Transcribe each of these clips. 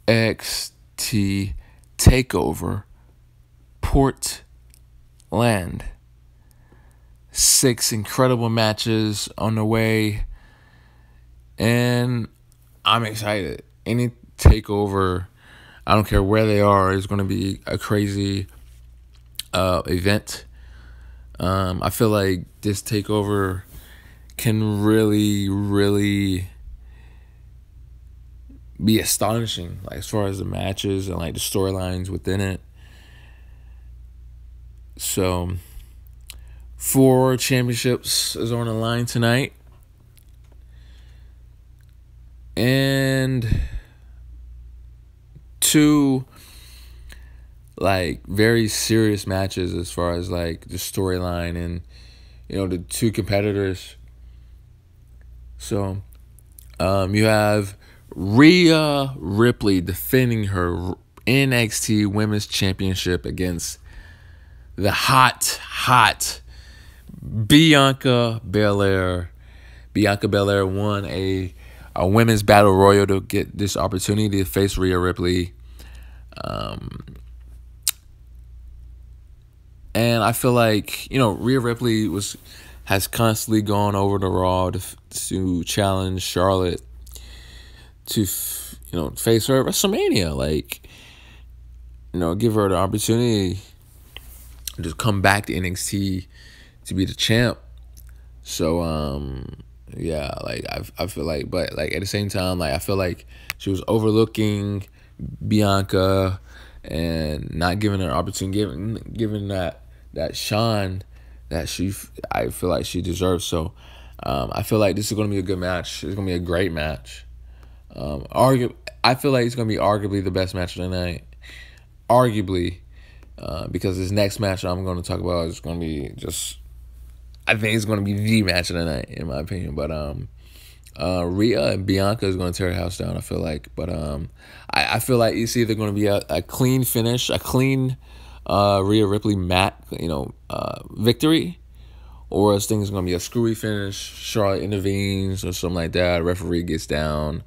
NXT TakeOver Portland. 6 incredible matches on the way, and I'm excited. Any TakeOver, I don't care where they are, is going to be a crazy event. I feel like this TakeOver can really be astonishing, like as far as the matches and like the storylines within it. So 4 championships is on the line tonight, and 2 like very serious matches as far as like the storyline and the 2 competitors. So you have Rhea Ripley defending her NXT Women's Championship against the hot Bianca Belair. Bianca Belair won a women's battle royal to get this opportunity to face Rhea Ripley. And I feel like, Rhea Ripley has constantly gone over to Raw to challenge Charlotte to, face her at WrestleMania. Like, give her the opportunity to come back to NXT to be the champ. So, yeah, like, I feel like, but, like, at the same time, like, I feel like she was overlooking Bianca and not giving her an opportunity, giving that shine that I feel like she deserves. So I feel like this is going to be a good match. It's going to be a great match. I feel like it's going to be arguably the best match of the night. Arguably, because this next match I'm going to talk about is going to be I think it's going to be the match of the night, in my opinion. But Rhea and Bianca is going to tear the house down, I feel like. But I feel like it's either going to be a clean finish, a clean Rhea Ripley victory, or this thing's going to be a screwy finish. Charlotte intervenes or something like that. Referee gets down,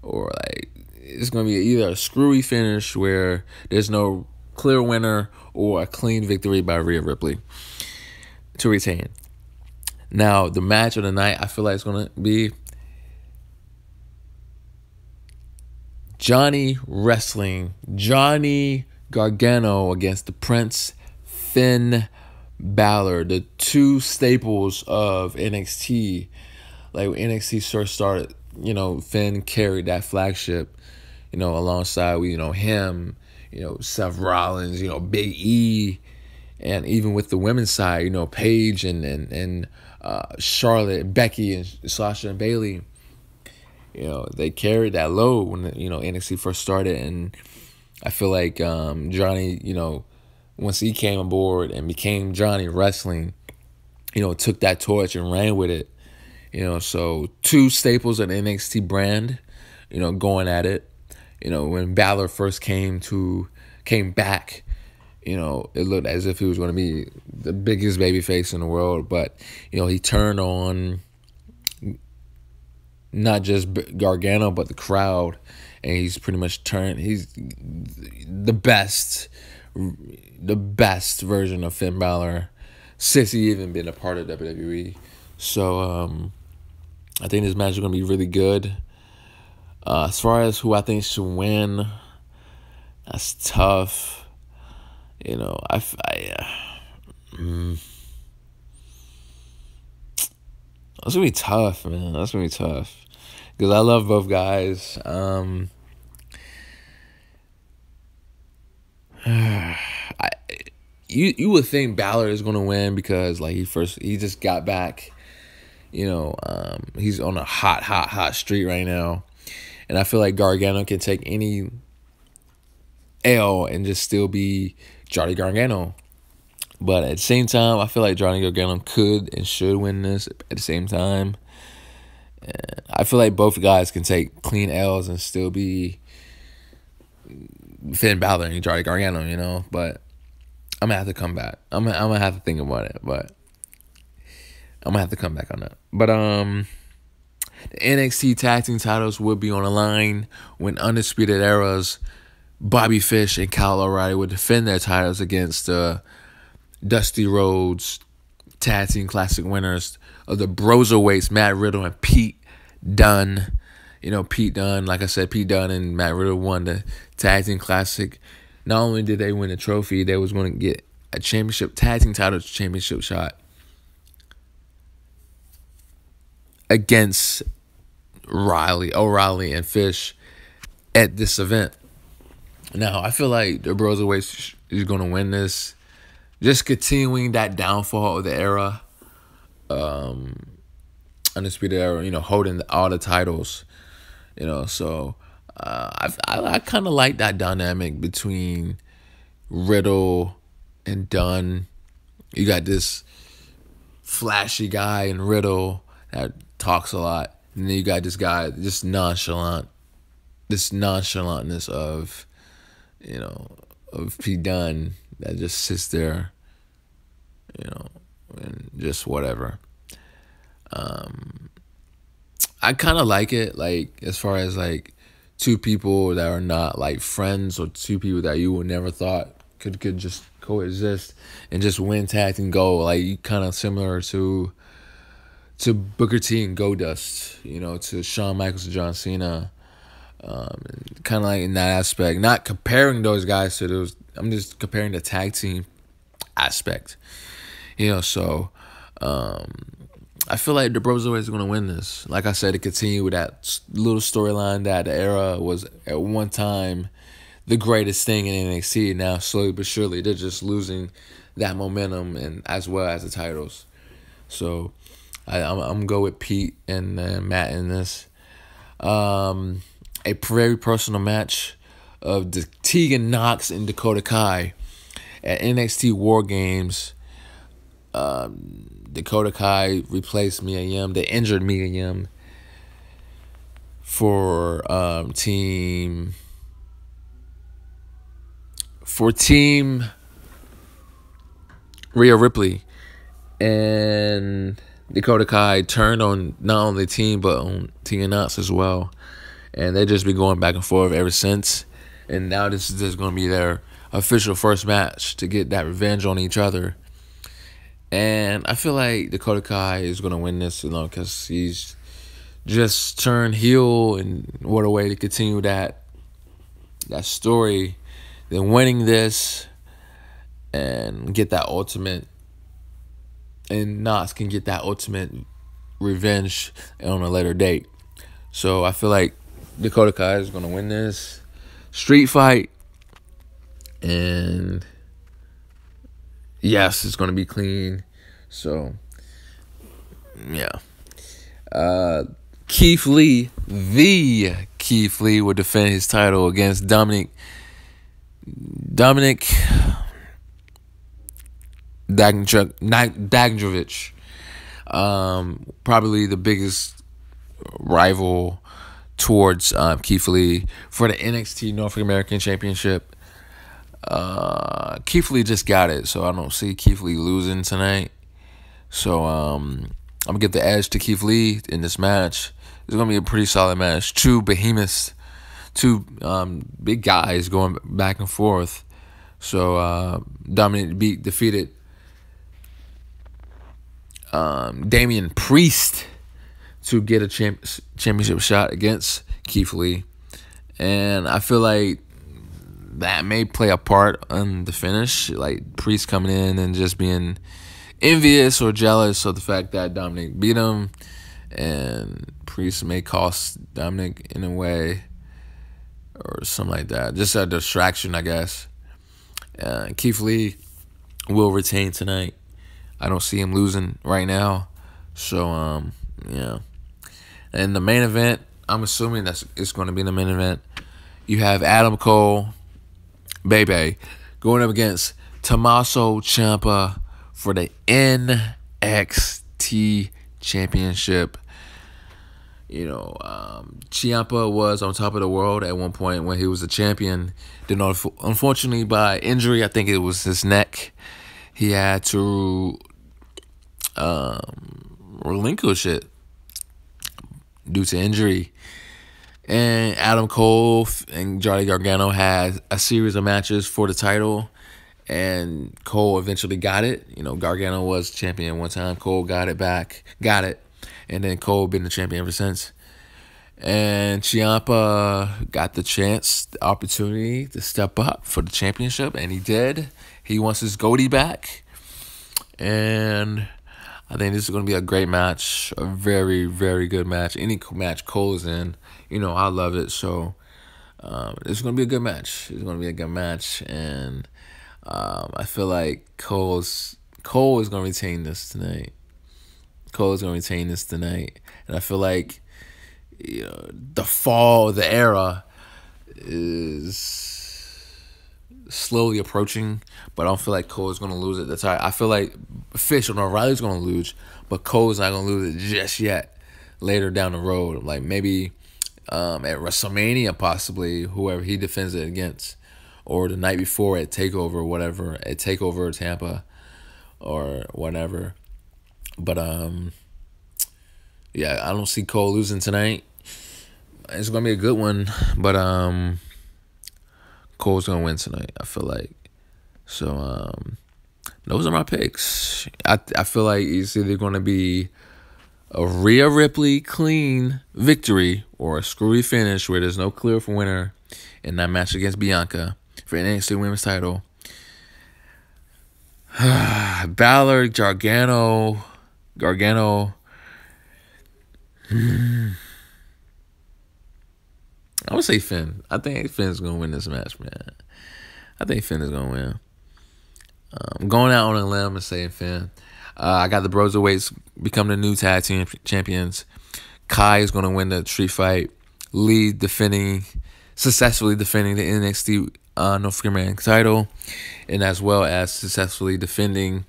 or like it's going to be either a screwy finish where there's no clear winner, or a clean victory by Rhea Ripley to retain. Now, the match of the night, I feel like it's going to be Johnny Gargano against the Prince Finn Balor, the 2 staples of NXT. Like when NXT first started, Finn carried that flagship, alongside with him, Seth Rollins, Big E, and even with the women's side, Paige and Charlotte, Becky, and Sasha and Bayley. They carried that load when NXT first started, and I feel like Johnny, once he came aboard and became Johnny Wrestling, took that torch and ran with it. So 2 staples of the NXT brand, going at it. When Balor first came back, it looked as if he was going to be the biggest babyface in the world, but he turned on not just Gargano but the crowd, and he's pretty much he's the best version of Finn Balor since he even been a part of WWE. So I think this match is going to be really good. As far as who I think should win, that's tough. It's going to be tough, man. That's going to be tough. Because I love both guys. You would think Balor is going to win because like he just got back. He's on a hot streak right now. And I feel like Gargano can take any L and just still be Johnny Gargano. But at the same time, I feel like Johnny Gargano could and should win this at the same time. And I feel like both guys can take clean L's and still be Finn Balor and Johnny Gargano, But I'm going to have to come back. I'm gonna have to think about it, but I'm going to have to come back on that. But The NXT tag team titles would be on the line when Undisputed Era's Bobby Fish and Kyle O'Reilly would defend their titles against Dusty Rhodes Tag Team Classic winners of the Broserweights, Matt Riddle and Pete Dunne. Pete Dunne, like I said, Pete Dunne and Matt Riddle won the Tag Team Classic. Not only did they win the trophy, they was going to get a championship, tag team title championship shot against O'Reilly and Fish at this event. Now, I feel like the Broserweights is going to win this. Just continuing that downfall of the era. Undisputed Era, holding all the titles. So I kind of like that dynamic between Riddle and Dunne. You got this flashy guy in Riddle that talks a lot. And then you got this guy, this nonchalantness of Pete Dunne that just sits there, and just whatever. I kind of like it, like, as far as, like, two people that are not, like, friends, or two people that you would never thought could just coexist and just win tag team gold. Like, kind of similar to Booker T and Goldust, to Shawn Michaels and John Cena. Kind of like in that aspect. Not comparing those guys to those. I'm just comparing the tag team aspect. So I feel like the Broserweights is going to win this. Like I said, to continue with that little storyline that the era was at one time the greatest thing in NXT. Now, slowly but surely, they're just losing that momentum, and as well as the titles. So I'm going to go with Pete and Matt in this. A very personal match of Tegan Nox and Dakota Kai at NXT War Games. Dakota Kai replaced Mia Yim. They injured Mia Yim for team Rhea Ripley, and Dakota Kai turned on not only the team but on Tegan Nox as well, and they just been going back and forth ever since. And now this is going to be their official first match to get that revenge on each other. And I feel like Dakota Kai is going to win this, because he's just turned heel, and what a way to continue that story. Then winning this and get that ultimate, and Knox can get that ultimate revenge on a later date. So I feel like Dakota Kai is going to win this street fight, and yes, it's going to be clean. So, yeah. Keith Lee will defend his title against Dominic Dagnjovic. Probably the biggest rival towards Keith Lee for the NXT North American Championship. Keith Lee just got it, so I don't see Keith Lee losing tonight. So I'm gonna give the edge to Keith Lee in this match. It's gonna be a pretty solid match. Two behemoths, two big guys going back and forth. So Dominic defeated Damian Priest to get a championship shot against Keith Lee, and I feel like that may play a part on the finish, like Priest coming in and just being envious or jealous of the fact that Dominic beat him, and Priest may cost Dominic in a way or something like that. Just a distraction, I guess. Keith Lee will retain tonight. I don't see him losing right now. So, yeah. And the main event, I'm assuming it's going to be the main event. You have Adam Cole, Bebe, going up against Tommaso Ciampa for the NXT Championship. Ciampa was on top of the world at one point when he was a champion. Then, unfortunately, by injury, I think it was his neck, he had to relinquish it. due to injury. And Adam Cole and Johnny Gargano had a series of matches for the title, and Cole eventually got it. You know, Gargano was champion one time. Cole got it, and then Cole been the champion ever since. And Ciampa got the opportunity to step up for the championship, and he did. He wants his goatee back, and I think this is going to be a great match, a very, very good match. Any match Cole is in, I love it. So it's going to be a good match. It's going to be a good match, and I feel like Cole is going to retain this tonight. And I feel like the era is slowly approaching, but I don't feel like Cole is going to lose it. That's I feel like Fish or O'Reilly's going to lose, but Cole's not going to lose it just yet. Later down the road, like maybe at WrestleMania, possibly whoever he defends it against, or the night before at TakeOver or whatever, at TakeOver Tampa or whatever. But yeah, I don't see Cole losing tonight. It's gonna be a good one, but Cole's gonna win tonight, I feel like. So those are my picks. I feel like it's either gonna be a Rhea Ripley clean victory or a screwy finish where there's no clear for winner in that match against Bianca for NXT Women's title. Balor, Gargano. I'm going to say Finn. I think Finn's going to win this match, man. I think Finn is going to win. I'm going out on a limb and saying Finn. I got the Broserweights become the new tag team champions. Kai is going to win the street fight. Lee successfully defending the NXT North American title, and as well as successfully defending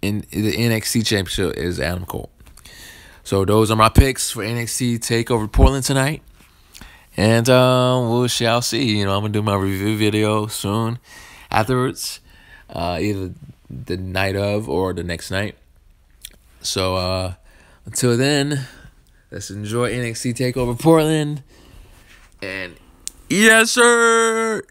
in the NXT championship is Adam Cole. So those are my picks for NXT TakeOver Portland tonight. And we shall see. I'm going to do my review video soon afterwards, either the night of or the next night. So until then, let's enjoy NXT TakeOver Portland. And yes, sir!